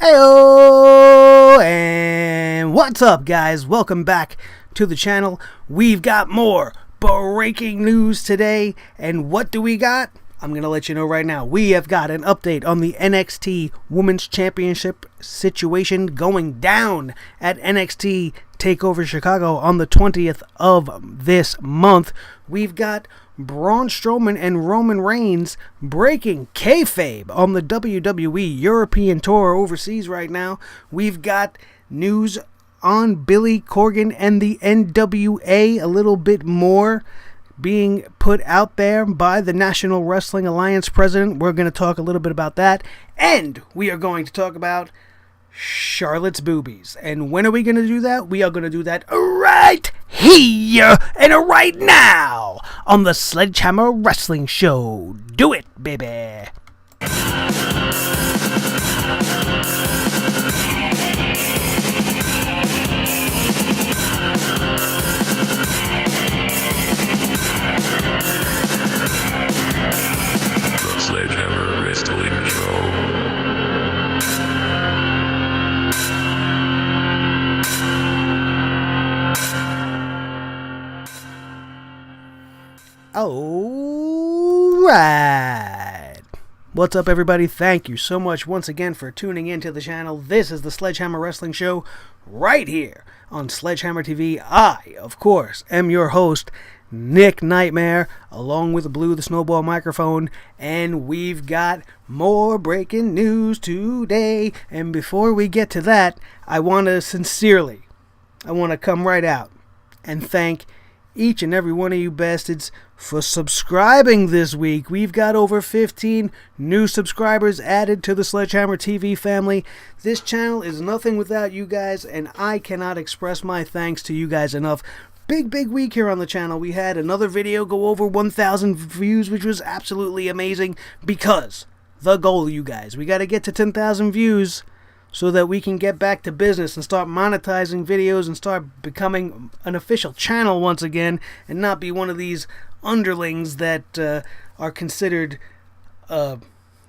Heyo! And what's up, guys? Welcome back to the channel. We've got more breaking news today. And what do we got? I'm going to let you know right now. We have got an update on the NXT Women's Championship situation going down at NXT TakeOver Chicago on the 20th of this month. We've got Braun Strowman and Roman Reigns breaking kayfabe on the WWE European Tour overseas right now. We've got news on Billy Corgan and the NWA, a little bit more being put out there by the National Wrestling Alliance president. We're going to talk a little bit about that. And we are going to talk about Charlotte's boobies. And when are we going to do that? We are going to do that right here and right now on the Sledgehammer Wrestling Show. Do it, baby. Sledgehammer Wrestling Show. Alright. What's up, everybody? Thank you so much once again for tuning in to the channel. This is the Sledgehammer Wrestling Show right here on Sledgehammer TV. I, of course, am your host, Nick Nightmare, along with Blue the Snowball microphone, and we've got more breaking news today. And before we get to that, I want to come right out and thank each and every one of you bastards for subscribing this week. We've got over 15 new subscribers added to the Sledgehammer TV family. This channel is nothing without you guys, and I cannot express my thanks to you guys enough. Big week here on the channel. We had another video go over 1,000 views, which was absolutely amazing, because the goal, you guys, we got to get to 10,000 views so that we can get back to business and start monetizing videos and start becoming an official channel once again, and not be one of these underlings that are considered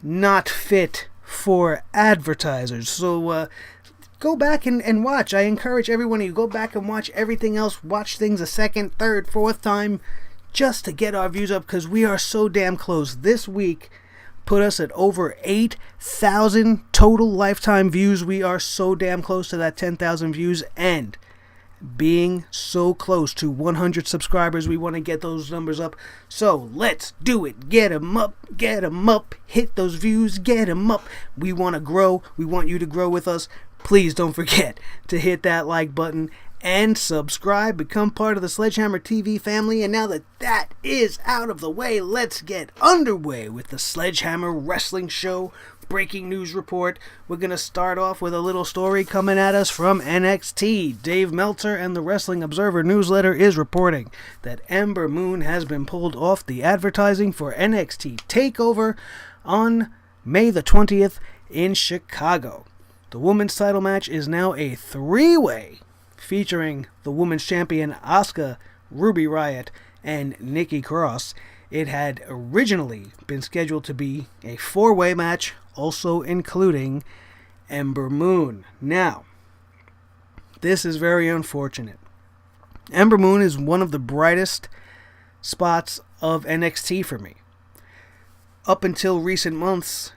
not fit for advertisers. So go back and watch. I encourage every one of you, go back and watch everything else. Watch things a second, third, fourth time just to get our views up, because we are so damn close. This week put us at over 8,000 total lifetime views. We are so damn close to that 10,000 views, and being so close to 100 subscribers, we want to get those numbers up. So let's do it. Get them up, hit those views, get them up. We want to grow. We want you to grow with us. Please don't forget to hit that like button and subscribe. Become part of the Sledgehammer TV family. And now that that is out of the way, let's get underway with the Sledgehammer Wrestling Show breaking news report. We're going to start off with a little story coming at us from NXT. Dave Meltzer and the Wrestling Observer newsletter is reporting that Ember Moon has been pulled off the advertising for NXT TakeOver on May the 20th in Chicago. The women's title match is now a three-way featuring the women's champion Asuka, Ruby Riott, and Nikki Cross. It had originally been scheduled to be a four-way match, also including Ember Moon. Now, this is very unfortunate. Ember Moon is one of the brightest spots of NXT for me. Up until recent months,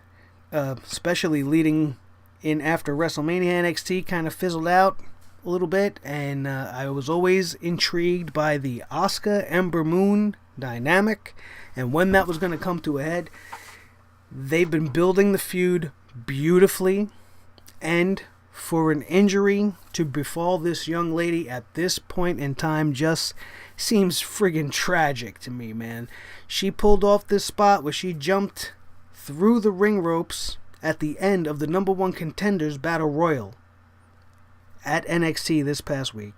especially leading in after WrestleMania, NXT kind of fizzled out a little bit, and I was always intrigued by the Asuka Ember Moon dynamic, and when that was going to come to a head. They've been building the feud beautifully, and for an injury to befall this young lady at this point in time just seems friggin' tragic to me, man. She pulled off this spot where she jumped through the ring ropes at the end of the number one contenders battle royal at NXT this past week.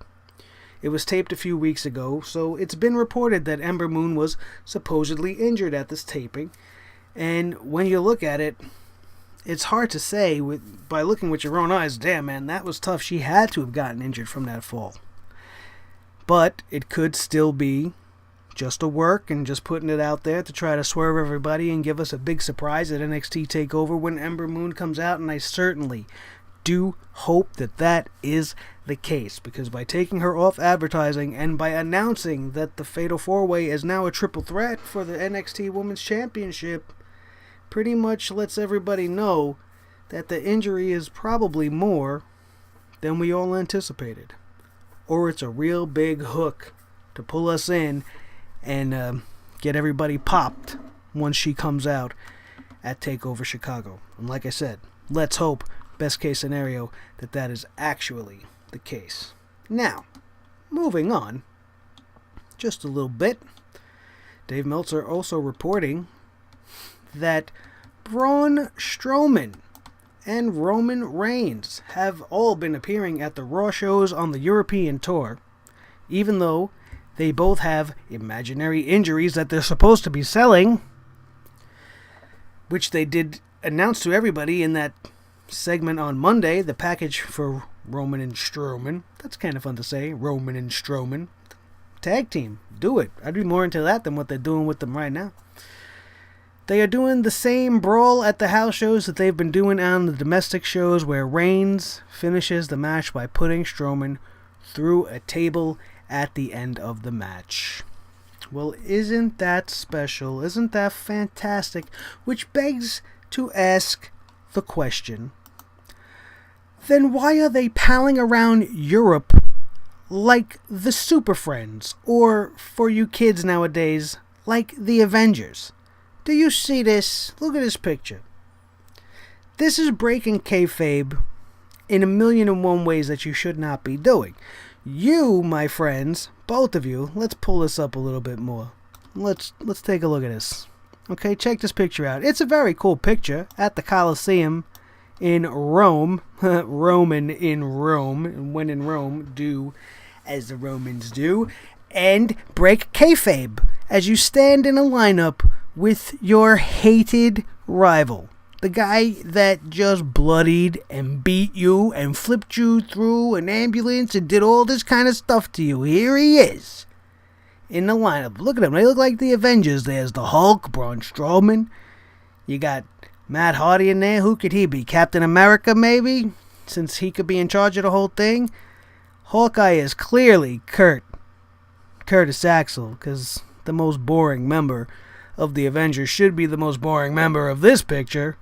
It was taped a few weeks ago, so it's been reported that Ember Moon was supposedly injured at this taping. And when you look at it, it's hard to say by looking with your own eyes, damn, man, that was tough. She had to have gotten injured from that fall. But it could still be just a work and just putting it out there to try to swerve everybody and give us a big surprise at NXT TakeOver when Ember Moon comes out, and I certainly do hope that that is the case, because by taking her off advertising and by announcing that the Fatal 4-Way is now a triple threat for the NXT Women's Championship, pretty much lets everybody know that the injury is probably more than we all anticipated. Or it's a real big hook to pull us in and get everybody popped once she comes out at TakeOver Chicago. And like I said, let's hope, best case scenario, that that is actually the case. Now, moving on just a little bit, Dave Meltzer also reporting that Braun Strowman and Roman Reigns have all been appearing at the Raw shows on the European tour, even though they both have imaginary injuries that they're supposed to be selling, which they did announce to everybody in that segment on Monday, the package for Roman and Strowman. That's kind of fun to say, Roman and Strowman. Tag team, do it. I'd be more into that than what they're doing with them right now. They are doing the same brawl at the house shows that they've been doing on the domestic shows, where Reigns finishes the match by putting Strowman through a table at the end of the match. Well, isn't that special? Isn't that fantastic? Which begs to ask the question, then why are they palling around Europe like the Super Friends, or for you kids nowadays, like the Avengers? Do you see this? Look at this picture. This is breaking kayfabe in 1,000,001 ways that you should not be doing. You, my friends, both of you, let's pull this up a little bit more. Let's take a look at this. Okay, check this picture out. It's a very cool picture at the Colosseum in Rome. Roman in Rome. And when in Rome, do as the Romans do. And break kayfabe as you stand in a lineup with your hated rival. The guy that just bloodied and beat you and flipped you through an ambulance and did all this kind of stuff to you. Here he is in the lineup. Look at him. They look like the Avengers. There's the Hulk, Braun Strowman. You got Matt Hardy in there. Who could he be? Captain America, maybe? Since he could be in charge of the whole thing. Hawkeye is clearly Curtis Axel, because the most boring member of the Avengers should be the most boring member of this picture.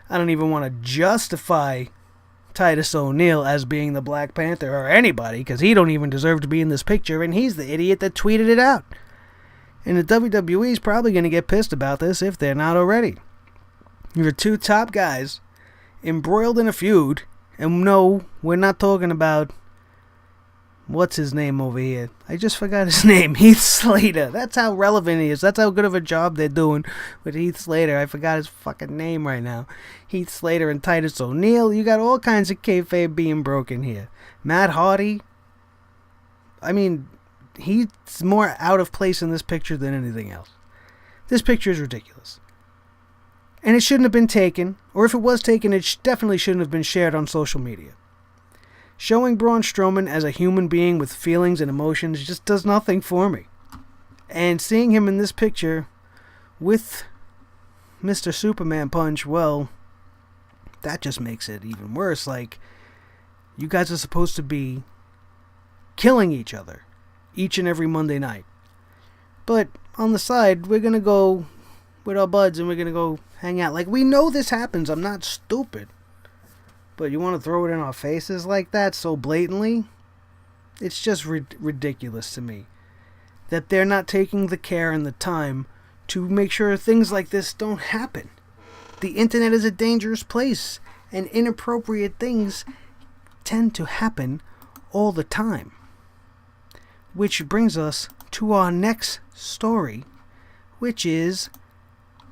I don't even want to justify Titus O'Neil as being the Black Panther or anybody, because he don't even deserve to be in this picture, and he's the idiot that tweeted it out. And the WWE is probably going to get pissed about this if they're not already. You're two top guys embroiled in a feud, and no, we're not talking about what's his name over here? I just forgot his name. Heath Slater. That's how relevant he is. That's how good of a job they're doing with Heath Slater. I forgot his fucking name right now. Heath Slater and Titus O'Neil. You got all kinds of kayfabe being broken here. Matt Hardy. I mean, he's more out of place in this picture than anything else. This picture is ridiculous. And it shouldn't have been taken. Or if it was taken, it definitely shouldn't have been shared on social media. Showing Braun Strowman as a human being with feelings and emotions just does nothing for me. And seeing him in this picture with Mr. Superman Punch, well, that just makes it even worse. Like, you guys are supposed to be killing each other each and every Monday night. But on the side, we're going to go with our buds and we're going to go hang out. Like, we know this happens. I'm not stupid. But you want to throw it in our faces like that so blatantly? It's just ridiculous to me that they're not taking the care and the time to make sure things like this don't happen. The internet is a dangerous place, and inappropriate things tend to happen all the time. Which brings us to our next story, which is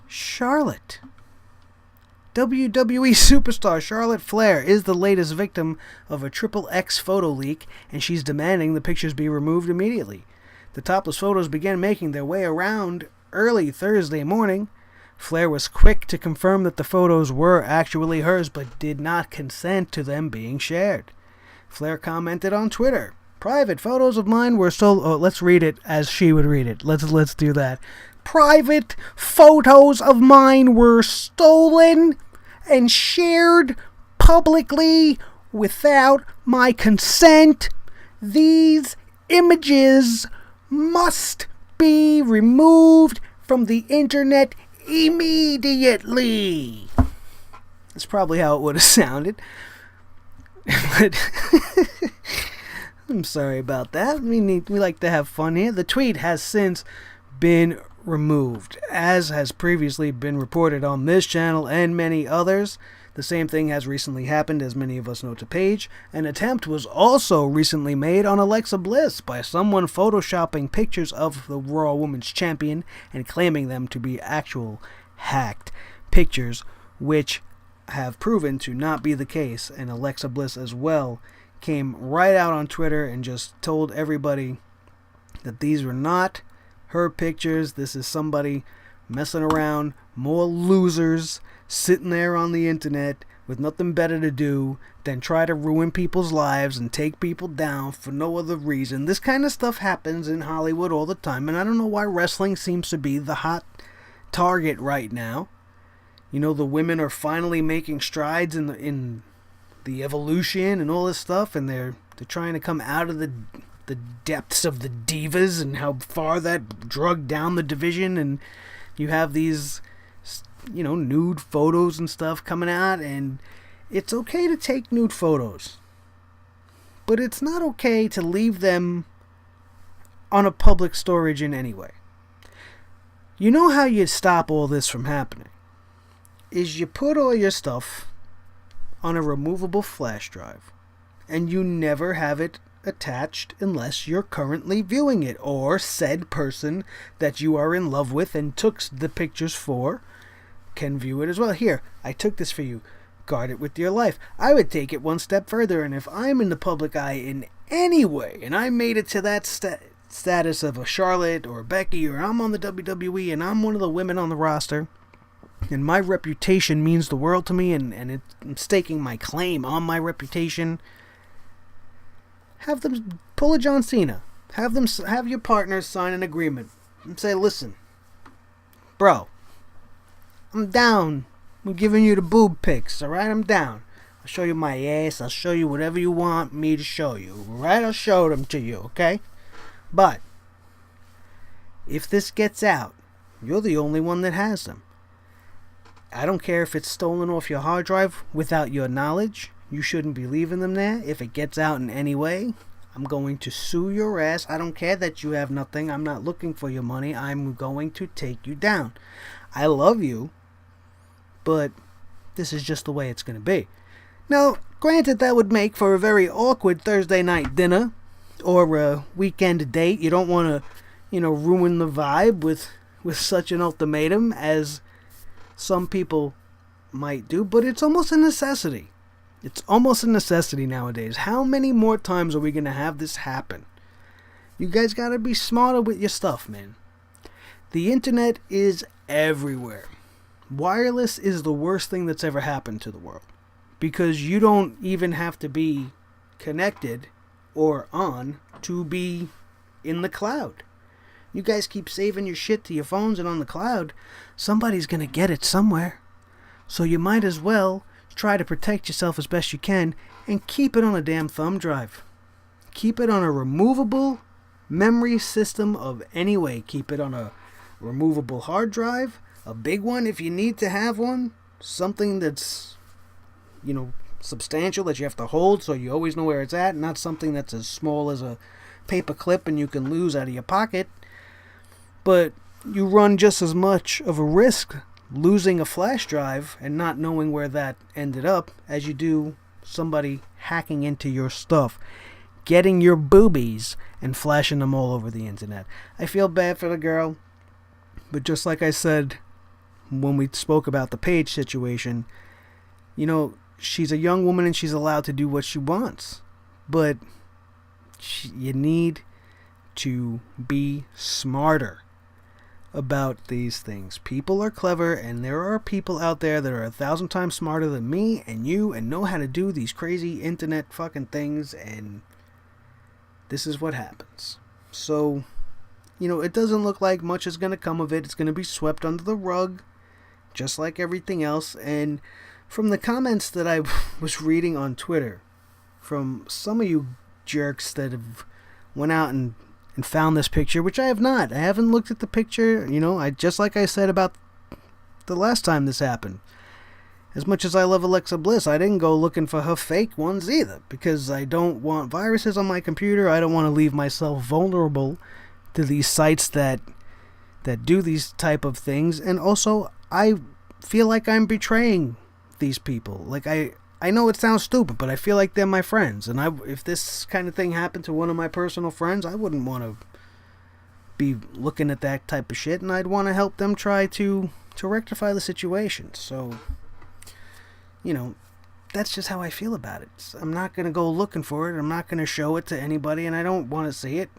Charlotte. WWE superstar Charlotte Flair is the latest victim of a XXX photo leak, and she's demanding the pictures be removed immediately. The topless photos began making their way around early Thursday morning. Flair was quick to confirm that the photos were actually hers, but did not consent to them being shared. Flair commented on Twitter, "Private photos of mine were stolen." Oh, let's read it as she would read it. Let's do that. "Private photos of mine were stolen and shared publicly without my consent. These images must be removed from the internet immediately. That's probably how it would have sounded. But I'm sorry about that. We like to have fun here. The tweet has since been removed, as has previously been reported on this channel and many others. The same thing has recently happened, as many of us know to Paige. An attempt was also recently made on Alexa Bliss by someone photoshopping pictures of the Raw Women's Champion and claiming them to be actual hacked pictures, which have proven to not be the case. And Alexa Bliss as well came right out on Twitter and just told everybody that these were not her pictures. This is somebody messing around, more losers sitting there on the internet with nothing better to do than try to ruin people's lives and take people down for no other reason. This kind of stuff happens in Hollywood all the time, and I don't know why wrestling seems to be the hot target right now. You know, the women are finally making strides in the evolution and all this stuff, and they're trying to come out of the depths of the divas and how far that drug down the division. And you have these, you know, nude photos and stuff coming out, and it's okay to take nude photos, but it's not okay to leave them on a public storage in any way. You know how you stop all this from happening is you put all your stuff on a removable flash drive, and you never have it attached unless you're currently viewing it, or said person that you are in love with and took the pictures for can view it as well. Here, I took this for you. Guard it with your life. I would take it one step further, and if I'm in the public eye in any way, and I made it to that status of a Charlotte or a Becky, or I'm on the WWE and I'm one of the women on the roster, and my reputation means the world to me, and I'm staking my claim on my reputation, have them pull a John Cena. Have your partners sign an agreement and say, listen, bro, I'm down. I'm giving you the boob pics, alright? I'm down. I'll show you my ass. I'll show you whatever you want me to show you, alright? I'll show them to you, okay? But if this gets out, you're the only one that has them. I don't care if it's stolen off your hard drive without your knowledge. You shouldn't be leaving them there. If it gets out in any way, I'm going to sue your ass. I don't care that you have nothing. I'm not looking for your money. I'm going to take you down. I love you, but this is just the way it's going to be. Now, granted, that would make for a very awkward Thursday night dinner or a weekend date. You don't want to, ruin the vibe with such an ultimatum as some people might do, but it's almost a necessity. It's almost a necessity nowadays. How many more times are we going to have this happen? You guys got to be smarter with your stuff, man. The internet is everywhere. Wireless is the worst thing that's ever happened to the world, because you don't even have to be connected or on to be in the cloud. You guys keep saving your shit to your phones and on the cloud. Somebody's going to get it somewhere. So you might as well try to protect yourself as best you can and keep it on a damn thumb drive. Keep it on a removable memory system of any way. Keep it on a removable hard drive, a big one if you need to have one, something that's, substantial that you have to hold so you always know where it's at, not something that's as small as a paper clip and you can lose out of your pocket. But you run just as much of a risk losing a flash drive and not knowing where that ended up as you do somebody hacking into your stuff, getting your boobies and flashing them all over the internet. I feel bad for the girl, but just like I said when we spoke about the Paige situation, she's a young woman and she's allowed to do what she wants, but you need to be smarter about these things. People are clever, and there are people out there that are 1,000 times smarter than me and you and know how to do these crazy internet fucking things, and this is what happens. So, it doesn't look like much is going to come of it. It's going to be swept under the rug, just like everything else, and from the comments that I was reading on Twitter, from some of you jerks that have went out and found this picture, which I have not. I haven't looked at the picture, I just like I said about the last time this happened. As much as I love Alexa Bliss, I didn't go looking for her fake ones either, because I don't want viruses on my computer. I don't want to leave myself vulnerable to these sites that do these type of things. And also, I feel like I'm betraying these people. Like, I know it sounds stupid, but I feel like they're my friends. And if this kind of thing happened to one of my personal friends, I wouldn't want to be looking at that type of shit, and I'd want to help them try to rectify the situation. So, that's just how I feel about it. I'm not going to go looking for it. I'm not going to show it to anybody, and I don't want to see it.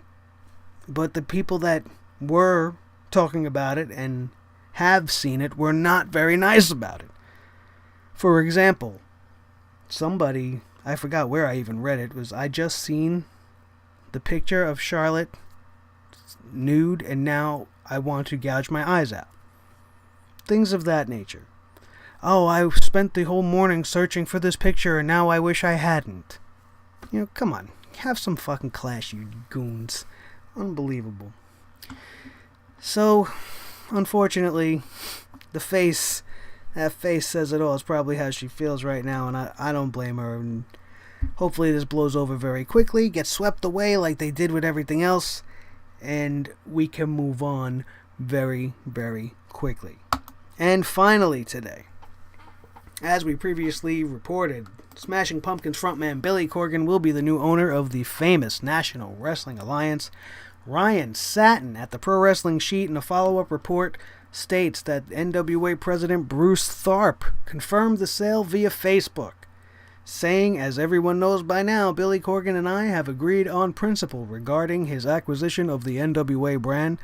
But the people that were talking about it and have seen it were not very nice about it. For example, somebody, I forgot where I even read it, was I just seen the picture of Charlotte nude, and now I want to gouge my eyes out. Things of that nature. Oh, I spent the whole morning searching for this picture, and now I wish I hadn't. Come on. Have some fucking class, you goons. Unbelievable. So, unfortunately, that face says it all. It's probably how she feels right now, and I don't blame her. And hopefully this blows over very quickly, gets swept away like they did with everything else, and we can move on very, very quickly. And finally today, as we previously reported, Smashing Pumpkins frontman Billy Corgan will be the new owner of the famous National Wrestling Alliance. Ryan Satin at the Pro Wrestling Sheet in a follow-up report states that NWA President Bruce Tharpe confirmed the sale via Facebook, saying, as everyone knows by now, Billy Corgan and I have agreed on principle regarding his acquisition of the NWA brand.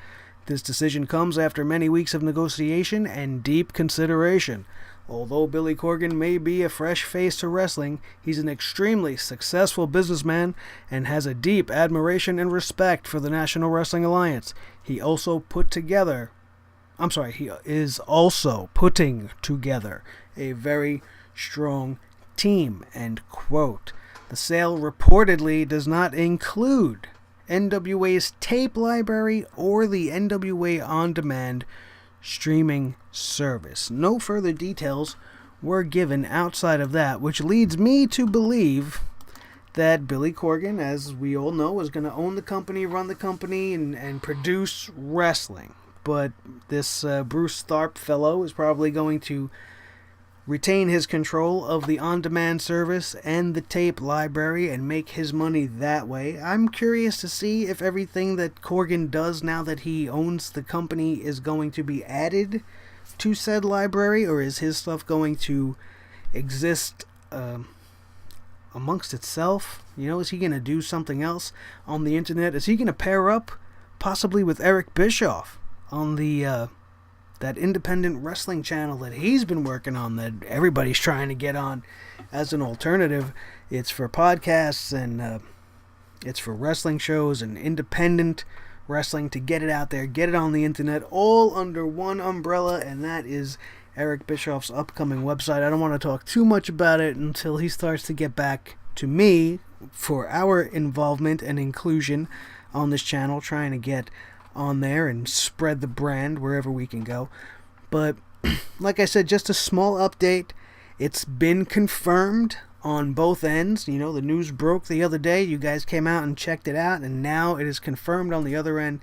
This decision comes after many weeks of negotiation and deep consideration. Although Billy Corgan may be a fresh face to wrestling, he's an extremely successful businessman and has a deep admiration and respect for the National Wrestling Alliance. He is also putting together a very strong team, end quote. The sale reportedly does not include NWA's tape library or the NWA On Demand streaming service. No further details were given outside of that, which leads me to believe that Billy Corgan, as we all know, is going to own the company, run the company, and produce wrestling. But this Bruce Tharpe fellow is probably going to retain his control of the on-demand service and the tape library and make his money that way. I'm curious to see if everything that Corgan does now that he owns the company is going to be added to said library, or is his stuff going to exist amongst itself? Is he going to do something else on the internet? Is he going to pair up possibly with Eric Bischoff on the that independent wrestling channel that he's been working on, that everybody's trying to get on as an alternative? It's for podcasts and it's for wrestling shows and independent wrestling, to get it out there, get it on the internet, all under one umbrella, and that is Eric Bischoff's upcoming website. I don't want to talk too much about it until he starts to get back to me for our involvement and inclusion on this channel, trying to get on there and spread the brand wherever we can go. But like I said, just a small update. It's been confirmed on both ends. The news broke the other day. You guys came out and checked it out, and now it is confirmed on the other end,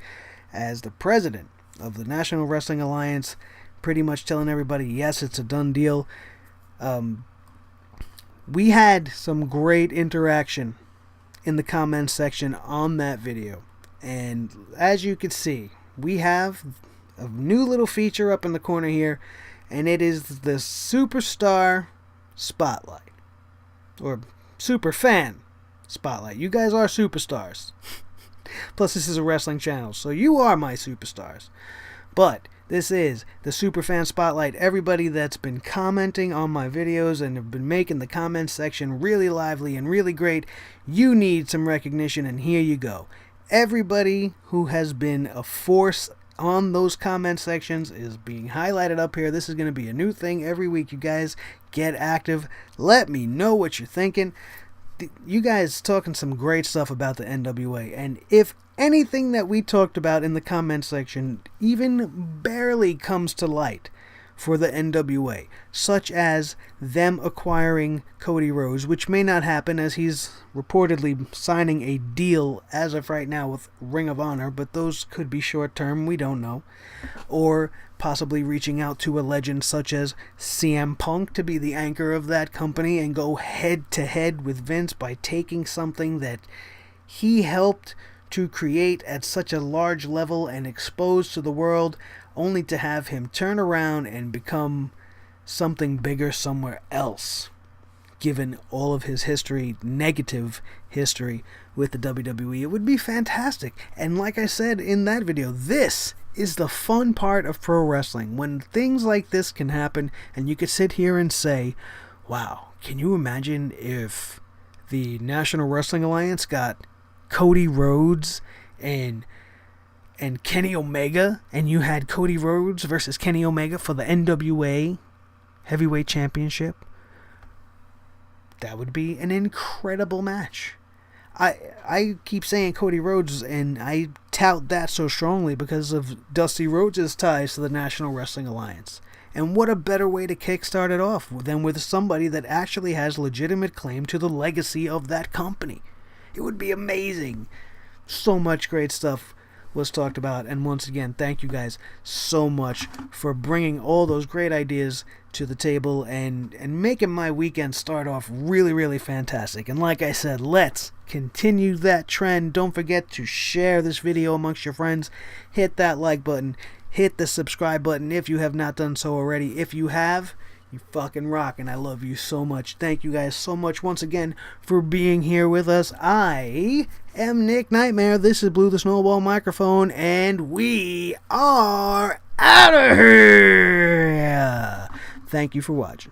as the president of the National Wrestling Alliance pretty much telling everybody, yes, it's a done deal. We had some great interaction in the comments section on that video. And as you can see, we have a new little feature up in the corner here, and it is the Superstar Spotlight, or Super Fan Spotlight. You guys are superstars. Plus, this is a wrestling channel, so you are my superstars. But this is the Super Fan Spotlight. Everybody that's been commenting on my videos and have been making the comment section really lively and really great, you need some recognition, and here you go. Everybody who has been a force on those comment sections is being highlighted up here. This is going to be a new thing every week. You guys get active. Let me know what you're thinking. You guys talking some great stuff about the NWA, and if anything that we talked about in the comment section even barely comes to light for the NWA, such as them acquiring Cody Rhodes, which may not happen as he's reportedly signing a deal as of right now with Ring of Honor, but those could be short term, we don't know, or possibly reaching out to a legend such as CM Punk to be the anchor of that company and go head to head with Vince by taking something that he helped to create at such a large level and expose to the world, only to have him turn around and become something bigger somewhere else, given all of his history, negative history with the WWE. It would be fantastic. And like I said in that video, this is the fun part of pro wrestling, when things like this can happen and you could sit here and say, wow, can you imagine if the National Wrestling Alliance got Cody Rhodes and Kenny Omega, and you had Cody Rhodes versus Kenny Omega for the NWA Heavyweight Championship? That would be an incredible match. I keep saying Cody Rhodes, and I tout that so strongly because of Dusty Rhodes' ties to the National Wrestling Alliance. And what a better way to kickstart it off than with somebody that actually has legitimate claim to the legacy of that company. It would be amazing. So much great stuff was talked about, and once again, thank you guys so much for bringing all those great ideas to the table and making my weekend start off really, really fantastic. And like I said, let's continue that trend. Don't forget to share this video amongst your friends. Hit that like button. Hit the subscribe button if you have not done so already. If you have, you fucking rock, and I love you so much. Thank you guys so much once again for being here with us. I am Nick Nightmare. This is Blue the Snowball Microphone, and we are out of here. Thank you for watching.